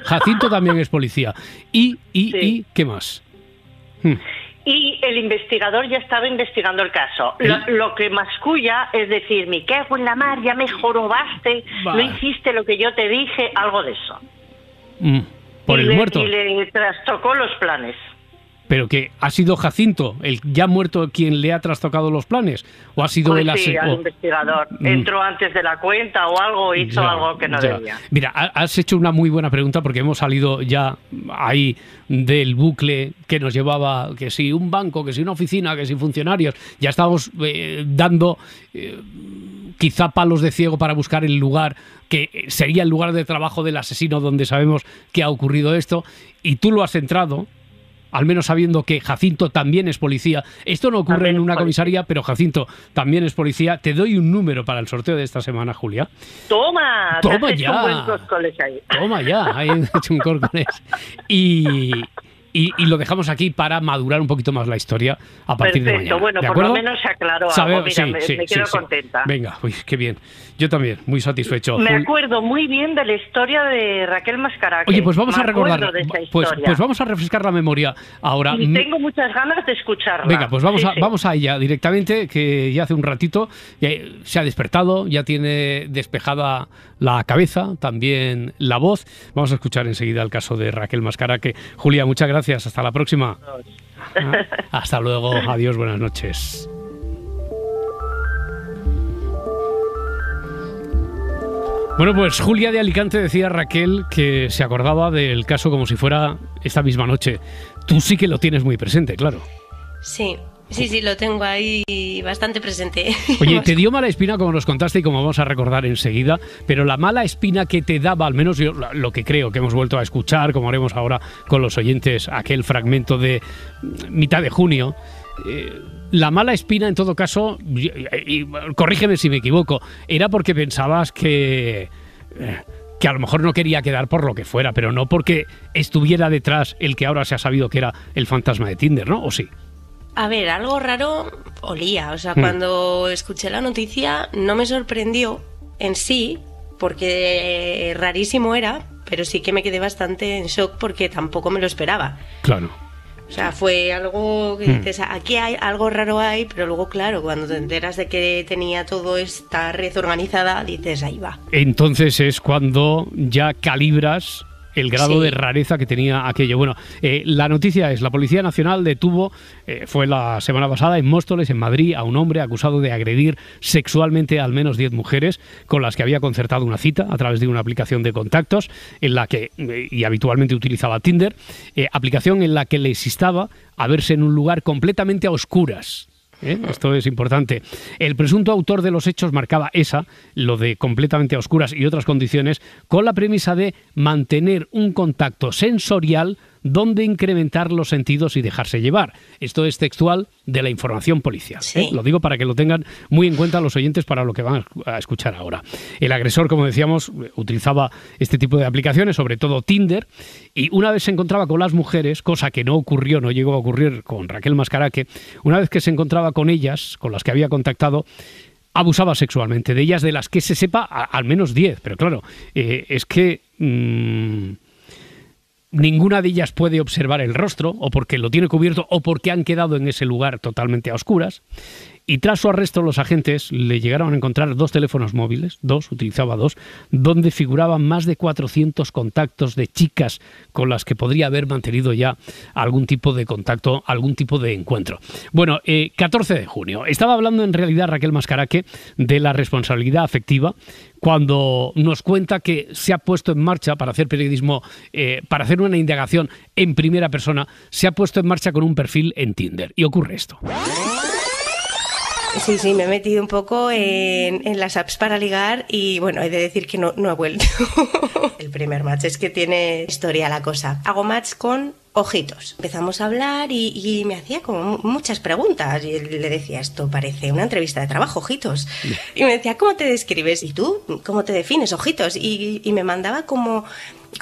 Jacinto también es policía. ¿Y qué más? Y el investigador ya estaba investigando el caso. Lo que masculla es decir, me cago en la mar, ya me jorobaste, no hiciste lo que yo te dije, algo de eso. ¿Por el muerto? Y le trastocó los planes. ¿Pero que ha sido Jacinto, el ya muerto, quien le ha trastocado los planes? ¿O ha sido el investigador? Entró antes de la cuenta o algo, hizo algo que no debía. Mira, has hecho una muy buena pregunta porque hemos salido ya ahí del bucle que nos llevaba, que si un banco, que si una oficina, que si funcionarios. Ya estábamos dando quizá palos de ciego para buscar el lugar que sería el lugar de trabajo del asesino donde sabemos que ha ocurrido esto. Y tú lo has centrado, al menos sabiendo que Jacinto también es policía. Esto no ocurre en una comisaría, pero Jacinto también es policía. Te doy un número para el sorteo de esta semana, Julia. ¡Toma ya! Toma ya, ahí he hecho un córcoles. Y lo dejamos aquí para madurar un poquito más la historia a partir de mañana. Bueno, por lo menos se aclaró algo. Mira, me quedo contenta. Venga, qué bien. Yo también, muy satisfecho. Me acuerdo muy bien de la historia de Raquel Mascaraque. Oye, pues vamos a recordar. Pues vamos a refrescar la memoria ahora. Y tengo muchas ganas de escucharla. Venga, pues vamos a ella directamente, que ya hace un ratito se ha despertado, ya tiene despejada la cabeza, también la voz. Vamos a escuchar enseguida el caso de Raquel Mascaraque. Julia, muchas gracias. Hasta la próxima. Hasta luego. Adiós. Buenas noches. Bueno, pues Julia de Alicante decía, Raquel, que se acordaba del caso como si fuera esta misma noche. Tú sí que lo tienes muy presente, claro. Sí, lo tengo ahí bastante presente. Oye, te dio mala espina, como nos contaste y como vamos a recordar enseguida, pero la mala espina que te daba, al menos yo lo que creo que hemos vuelto a escuchar, como haremos ahora con los oyentes, aquel fragmento de mitad de junio, la mala espina en todo caso, y corrígeme si me equivoco, era porque pensabas que a lo mejor no quería quedar por lo que fuera, pero no porque estuviera detrás el que ahora se ha sabido que era el fantasma de Tinder, ¿no? ¿O sí? A ver, algo raro olía. O sea, cuando escuché la noticia no me sorprendió en sí, porque rarísimo era, pero sí que me quedé bastante en shock porque tampoco me lo esperaba. Claro. O sea, fue algo que dices, aquí hay algo raro hay, pero luego, claro, cuando te enteras de que tenía toda esta red organizada, dices, ahí va. Entonces es cuando ya calibras el grado de rareza que tenía aquello. Bueno, la noticia es, la Policía Nacional detuvo, fue la semana pasada en Móstoles, en Madrid, a un hombre acusado de agredir sexualmente a al menos 10 mujeres con las que había concertado una cita a través de una aplicación de contactos en la que, y habitualmente utilizaba Tinder, aplicación en la que les instaba a verse en un lugar completamente a oscuras. Esto es importante. El presunto autor de los hechos marcaba lo de completamente a oscuras y otras condiciones, con la premisa de mantener un contacto sensorial donde incrementar los sentidos y dejarse llevar. Esto es textual de la información policial. Sí. Lo digo para que lo tengan muy en cuenta los oyentes para lo que van a escuchar ahora. El agresor, como decíamos, utilizaba este tipo de aplicaciones, sobre todo Tinder, y una vez se encontraba con las mujeres, cosa que no llegó a ocurrir con Raquel Mascaraque, una vez que se encontraba con ellas, con las que había contactado, abusaba sexualmente de ellas, de las que se sepa al menos 10. Pero claro, es que ninguna de ellas puede observar el rostro, o porque lo tiene cubierto, o porque han quedado en ese lugar totalmente a oscuras. Y tras su arresto, los agentes le llegaron a encontrar 2 teléfonos móviles, utilizaba 2, donde figuraban más de 400 contactos de chicas con las que podría haber mantenido ya algún tipo de contacto, algún tipo de encuentro. Bueno, 14 de junio. Estaba hablando en realidad Raquel Mascaraque de la responsabilidad afectiva cuando nos cuenta que se ha puesto en marcha para hacer periodismo, para hacer una indagación en primera persona, se ha puesto en marcha con un perfil en Tinder. Y ocurre esto. Sí, me he metido un poco en las apps para ligar y bueno, he de decir que no he vuelto. El primer match es que tiene historia la cosa. Hago match con Ojitos. Empezamos a hablar y me hacía como muchas preguntas. Y le decía, esto parece una entrevista de trabajo, Ojitos. Y me decía, ¿cómo te describes? ¿Y tú? ¿Cómo te defines, Ojitos? Y me mandaba como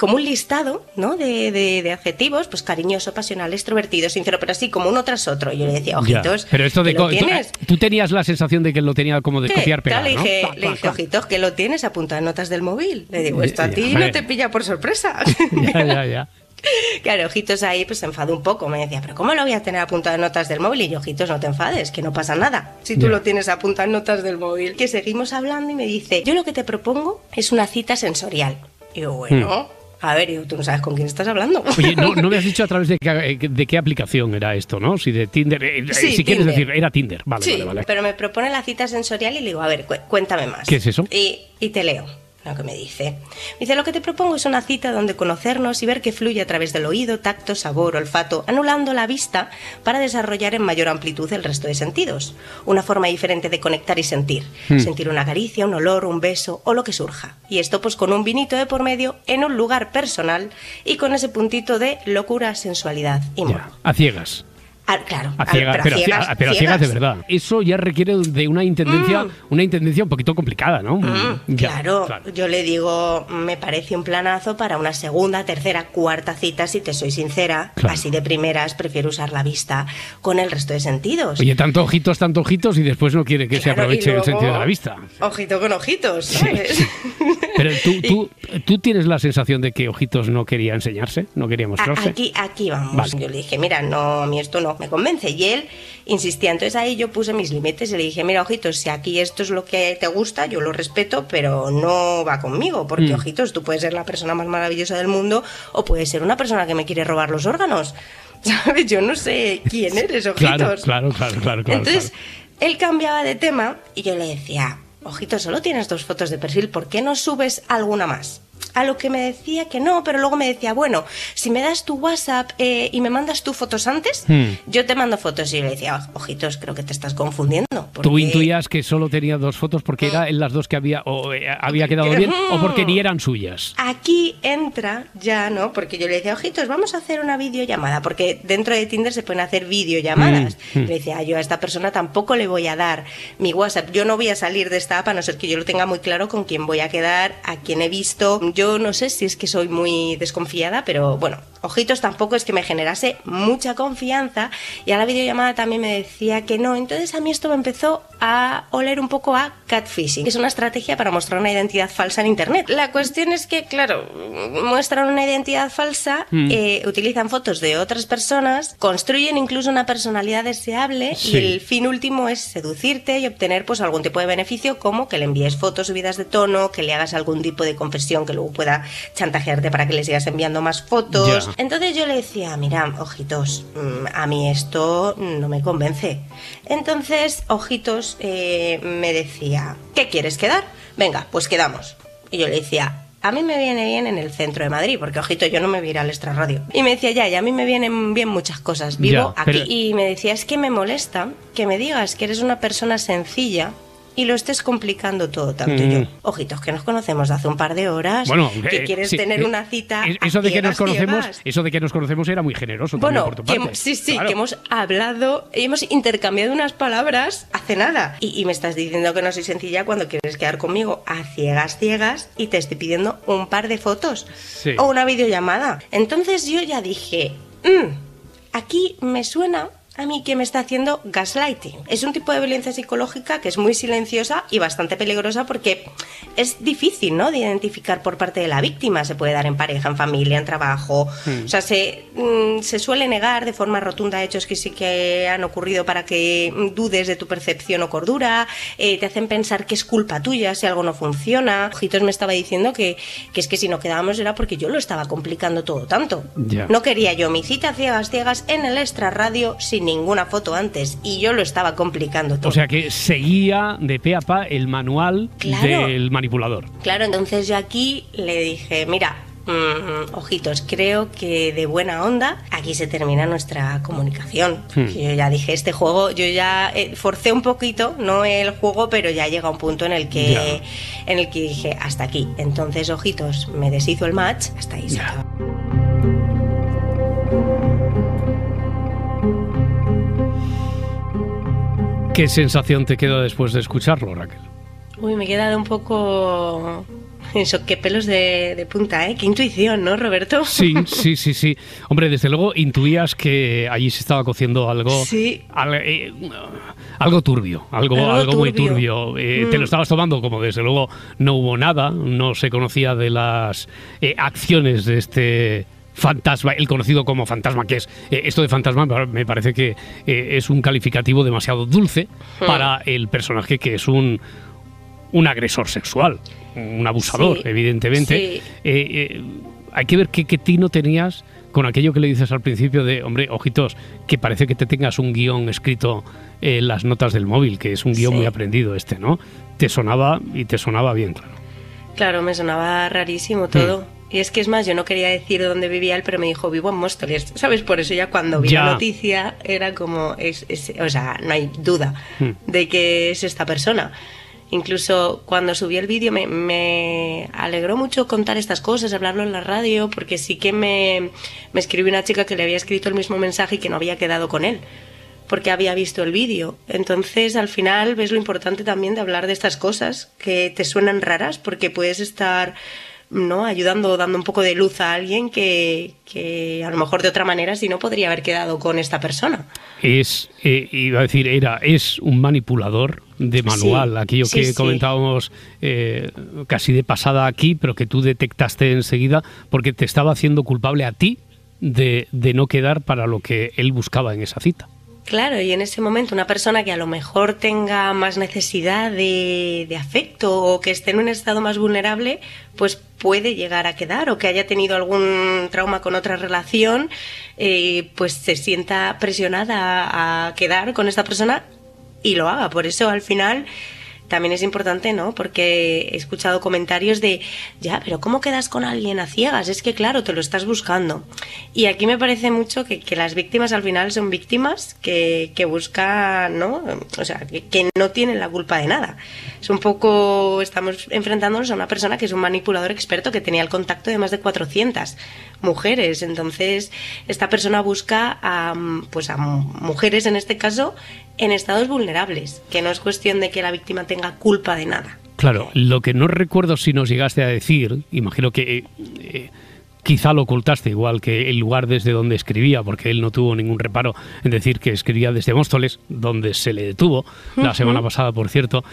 un listado, ¿no? de adjetivos, pues cariñoso, pasional, extrovertido, sincero, pero así como uno tras otro. Y yo le decía, Ojitos, pero esto de ¿lo tienes? ¿Tú tenías la sensación de que lo tenía como de copiar pegar, claro, ¿no? Le dije, Ojitos, que lo tienes apuntado en notas del móvil. Le digo, esto a ti no te pilla por sorpresa. Ya. Claro, Ojitos ahí pues se enfadó un poco. Me decía, ¿pero cómo lo voy a tener apuntado en notas del móvil? Y yo, Ojitos, no te enfades, que no pasa nada si tú lo tienes apuntado en notas del móvil. Que seguimos hablando y me dice, yo lo que te propongo es una cita sensorial. Y yo, bueno... A ver, tú no sabes con quién estás hablando. Oye, no me has dicho a través de qué aplicación era esto, ¿no? Si de Tinder, sí, si quieres decir, era Tinder. Vale. Pero me propone la cita sensorial y le digo, a ver, cuéntame más. ¿Qué es eso? Y te leo lo que me dice. Me dice, lo que te propongo es una cita donde conocernos y ver que fluye a través del oído, tacto, sabor, olfato, anulando la vista para desarrollar en mayor amplitud el resto de sentidos. Una forma diferente de conectar y sentir. Sentir una caricia, un olor, un beso o lo que surja. Y esto pues con un vinito de por medio en un lugar personal y con ese puntito de locura, sensualidad y morbo. A ciegas. Claro, pero a ciegas de verdad. Eso ya requiere de una intendencia un poquito complicada, ¿no? Claro, yo le digo, me parece un planazo para una segunda, tercera, cuarta cita, si te soy sincera. Claro. Así de primeras prefiero usar la vista con el resto de sentidos. Oye, tanto ojitos y después no quiere que se aproveche el sentido de la vista. Ojito con ojitos, ¿sabes? Sí. Pero tú tienes la sensación de que Ojitos no quería enseñarse, no quería mostrarse. Aquí vamos. Vale. Yo le dije, mira, no, a mí esto no me convence. Y él insistía. Entonces ahí yo puse mis límites y le dije, mira, Ojitos, si aquí esto es lo que te gusta, yo lo respeto, pero no va conmigo. Porque, Ojitos, tú puedes ser la persona más maravillosa del mundo o puedes ser una persona que me quiere robar los órganos. ¿Sabes? Yo no sé quién eres, Ojitos. Claro. Entonces, él cambiaba de tema y yo le decía, Ojitos, solo tienes 2 fotos de perfil, ¿por qué no subes alguna más? A lo que me decía que no, pero luego me decía, bueno, si me das tu WhatsApp y me mandas tú fotos antes, yo te mando fotos. Y yo le decía, Ojitos, creo que te estás confundiendo. Porque... ¿Tú intuías que solo tenía 2 fotos porque era en las 2 que había quedado bien o porque ni eran suyas? Aquí entra ya, ¿no? Porque yo le decía, Ojitos, vamos a hacer una videollamada, porque dentro de Tinder se pueden hacer videollamadas. Le decía, yo a esta persona tampoco le voy a dar mi WhatsApp. Yo no voy a salir de esta app a no ser que yo lo tenga muy claro con quién voy a quedar, a quién he visto. Yo no sé si es que soy muy desconfiada, pero bueno, Ojitos tampoco es que me generase mucha confianza y a la videollamada también me decía que no. Entonces a mí esto me empezó a oler un poco a catfishing, que es una estrategia para mostrar una identidad falsa en internet. La cuestión es que, claro, muestran una identidad falsa, utilizan fotos de otras personas, construyen incluso una personalidad deseable y el fin último es seducirte y obtener pues algún tipo de beneficio, como que le envíes fotos subidas de tono, que le hagas algún tipo de confesión que luego pueda chantajearte para que le sigas enviando más fotos. Entonces yo le decía, mira, Ojitos, a mí esto no me convence. Entonces Ojitos me decía, ¿qué quieres quedar? Venga, pues quedamos. Y yo le decía, a mí me viene bien en el centro de Madrid, porque, ojito, yo no me voy a ir al Extrarradio. Y me decía, ya, a mí me vienen bien muchas cosas, vivo aquí. Pero... Y me decía, es que me molesta que me digas que eres una persona sencilla y lo estés complicando todo tanto. Yo, ojitos, que nos conocemos de hace un par de horas, bueno, que quieres tener una cita eso de que nos conocemos era muy generoso también por tu parte. Sí, claro. Que hemos hablado, hemos intercambiado unas palabras hace nada. Y me estás diciendo que no soy sencilla cuando quieres quedar conmigo a ciegas y te estoy pidiendo un par de fotos o una videollamada. Entonces yo ya dije, aquí me suena a mí que me está haciendo gaslighting. Es un tipo de violencia psicológica que es muy silenciosa y bastante peligrosa porque es difícil, ¿no?, de identificar por parte de la víctima. Se puede dar en pareja, en familia, en trabajo. O sea, se suele negar de forma rotunda hechos que sí que han ocurrido para que dudes de tu percepción o cordura. Te hacen pensar que es culpa tuya si algo no funciona. Ojitos me estaba diciendo que es que si no quedábamos era porque yo lo estaba complicando todo tanto. No quería yo mi cita ciegas en el Extrarradio sin ninguna foto antes, y yo lo estaba complicando todo. O sea que seguía de pe a pa el manual del manipulador. Claro, entonces yo aquí le dije, mira, ojitos, creo que de buena onda aquí se termina nuestra comunicación. Yo ya dije, este juego, yo ya forcé un poquito, no el juego, pero ya llega un punto en el que dije, hasta aquí. Entonces, ojitos, me deshizo el match, hasta ahí se acaba. ¿Qué sensación te queda después de escucharlo, Raquel? Uy, me he quedado un poco... Eso, qué pelos de punta, ¿eh? Qué intuición, ¿no, Roberto? Sí. Hombre, desde luego intuías que allí se estaba cociendo algo... Sí. Algo turbio, algo muy turbio. Te lo estabas tomando como desde luego no hubo nada, no se conocía de las acciones de este... fantasma, el conocido como fantasma, que es esto de fantasma me parece que es un calificativo demasiado dulce para el personaje, que es un agresor sexual, un abusador, evidentemente. Hay que ver qué tino tenías con aquello que le dices al principio de, hombre, ojitos, que parece que te tengas un guión escrito en las notas del móvil, que es un guión muy aprendido ¿no? Te sonaba bien, claro. Claro, me sonaba rarísimo todo. Y es que es más, yo no quería decir dónde vivía él, pero me dijo, vivo en Móstoles, ¿sabes? Por eso ya cuando vi la noticia era como, o sea, no hay duda de que es esta persona. Incluso cuando subí el vídeo me alegró mucho contar estas cosas, hablarlo en la radio, porque sí que me escribió una chica que le había escrito el mismo mensaje y que no había quedado con él, porque había visto el vídeo. Entonces, al final, ves lo importante también de hablar de estas cosas que te suenan raras, porque puedes estar... ¿no? Ayudando, dando un poco de luz a alguien que a lo mejor de otra manera si no podría haber quedado con esta persona. Es un manipulador de manual, aquello que comentábamos casi de pasada aquí, pero que tú detectaste enseguida porque te estaba haciendo culpable a ti de no quedar para lo que él buscaba en esa cita. Claro, y en ese momento una persona que a lo mejor tenga más necesidad de afecto o que esté en un estado más vulnerable, pues puede llegar a quedar, o que haya tenido algún trauma con otra relación, pues se sienta presionada a quedar con esta persona y lo haga. Por eso al final... También es importante, ¿no? Porque he escuchado comentarios de, ya, pero ¿cómo quedas con alguien a ciegas? Es que, claro, te lo estás buscando. Y aquí me parece mucho que las víctimas al final son víctimas que buscan, ¿no? O sea, que no tienen la culpa de nada. Es un poco, estamos enfrentándonos a una persona que es un manipulador experto que tenía el contacto de más de 400 mujeres. Entonces, esta persona busca a mujeres, en este caso, en estados vulnerables, que no es cuestión de que la víctima tenga culpa de nada. Claro, lo que no recuerdo si nos llegaste a decir, imagino que quizá lo ocultaste, igual que el lugar desde donde escribía, porque él no tuvo ningún reparo en decir que escribía desde Móstoles, donde se le detuvo la semana pasada, por cierto.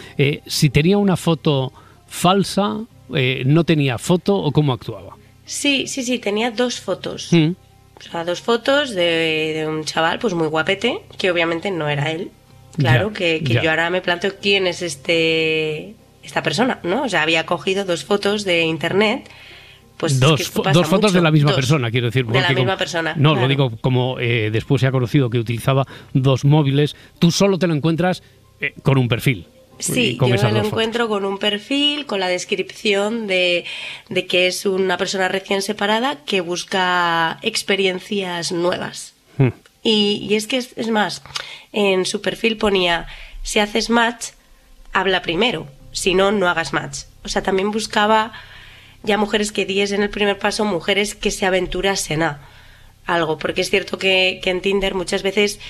Si tenía una foto falsa, no tenía foto, o cómo actuaba. Sí, tenía dos fotos. O sea, dos fotos de un chaval pues muy guapete, que obviamente no era él. Claro, que yo ahora me planteo quién es esta persona, ¿no? O sea, había cogido dos fotos de internet. Pues dos fotos de la misma persona, quiero decir. De la misma persona. No, claro. Lo digo como después se ha conocido que utilizaba dos móviles. Tú solo te lo encuentras con un perfil. Sí, yo me lo encuentro con un perfil, con la descripción de que es una persona recién separada que busca experiencias nuevas. Y es que es más, en su perfil ponía, si haces match, habla primero, si no, no hagas match. O sea, también buscaba ya mujeres que diesen el primer paso, mujeres que se aventurasen a algo, porque es cierto que en Tinder muchas veces,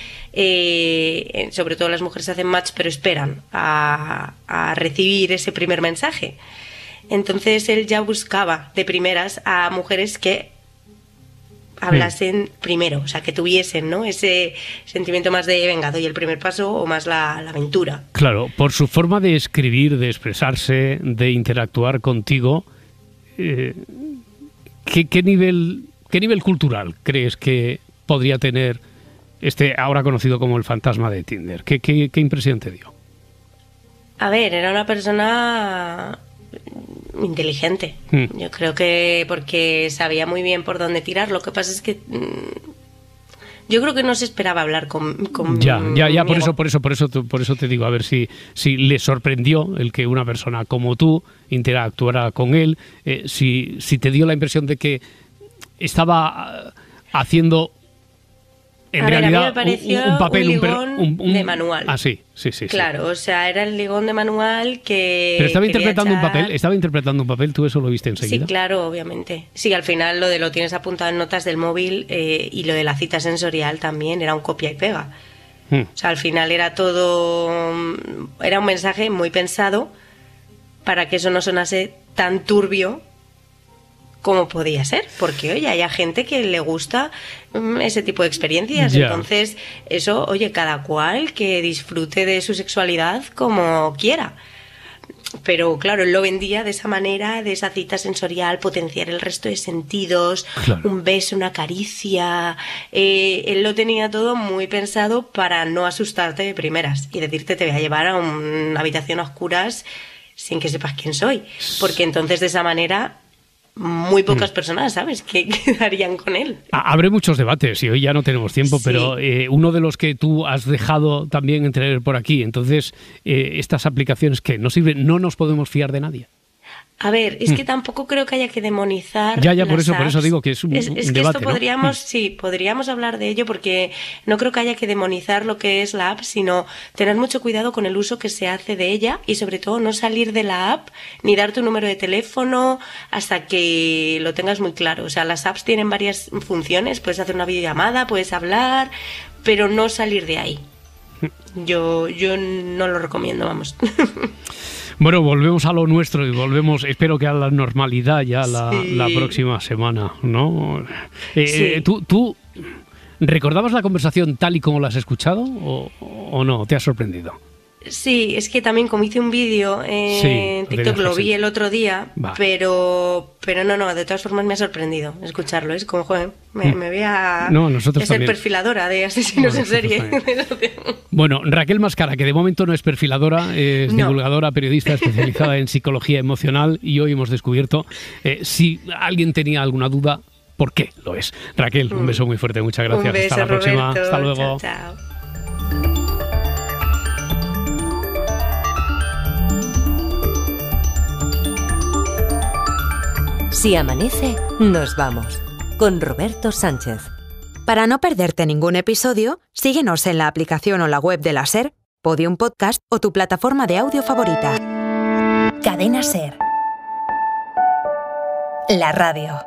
sobre todo las mujeres hacen match, pero esperan a recibir ese primer mensaje. Entonces él ya buscaba de primeras a mujeres que hablasen primero, o sea, que tuviesen, ¿no?, ese sentimiento más de venga, doy el primer paso, o más la aventura. Claro, por su forma de escribir, de expresarse, de interactuar contigo, ¿qué nivel cultural crees que podría tener ahora conocido como el fantasma de Tinder? ¿Qué impresión te dio? A ver, era una persona inteligente. Yo creo que porque sabía muy bien por dónde tirar. Lo que pasa es que yo creo que no se esperaba hablar con Ya, por eso te digo, a ver si le sorprendió el que una persona como tú interactuara con él, si te dio la impresión de que estaba haciendo en realidad un papel, un ligón de manual. Ah, sí. Claro, o sea, era el ligón de manual que... Pero estaba interpretando un papel, ¿tú eso lo viste enseguida? Sí, claro, obviamente. Sí, al final lo tienes apuntado en notas del móvil, y lo de la cita sensorial también era un copia y pega. O sea, al final era un mensaje muy pensado para que eso no sonase tan turbio como podía ser, porque oye, hay gente que le gusta ese tipo de experiencias. Entonces eso, oye, cada cual que disfrute de su sexualidad como quiera. Pero claro, él lo vendía de esa manera, de esa cita sensorial, potenciar el resto de sentidos, claro. Un beso, una caricia, él lo tenía todo muy pensado para no asustarte de primeras y decirte te voy a llevar a una habitación a oscuras sin que sepas quién soy, porque entonces de esa manera muy pocas personas, ¿sabes?, que quedarían con él. Abre muchos debates y hoy ya no tenemos tiempo, sí. Pero uno de los que tú has dejado también entrever por aquí, entonces, estas aplicaciones que no sirven, no nos podemos fiar de nadie. A ver, es que tampoco creo que haya que demonizar. Ya, por eso digo que es un es que debate, esto podríamos hablar de ello, porque no creo que haya que demonizar lo que es la app, sino tener mucho cuidado con el uso que se hace de ella y sobre todo no salir de la app ni dar tu número de teléfono hasta que lo tengas muy claro. O sea, las apps tienen varias funciones, puedes hacer una videollamada, puedes hablar, pero no salir de ahí. Yo no lo recomiendo, vamos. Bueno, volvemos a lo nuestro y volvemos, espero que a la normalidad ya la próxima semana, ¿no? Sí. ¿Tú recordabas la conversación tal y como la has escuchado o no? ¿Te ha sorprendido? Sí, es que también como hice un vídeo en TikTok, lo vi el otro día, pero no, de todas formas me ha sorprendido escucharlo. Es como, joder, me voy a ser perfiladora de asesinos en serie. Bueno, Raquel Mascara, que de momento no es perfiladora, es divulgadora, periodista especializada en psicología emocional, y hoy hemos descubierto, si alguien tenía alguna duda, ¿por qué lo es? Raquel, un beso muy fuerte, muchas gracias. Un beso, hasta la próxima. Roberto. Hasta luego. Chao. Si amanece, nos vamos. Con Roberto Sánchez. Para no perderte ningún episodio, síguenos en la aplicación o la web de la SER, Podium Podcast o tu plataforma de audio favorita. Cadena SER. La radio.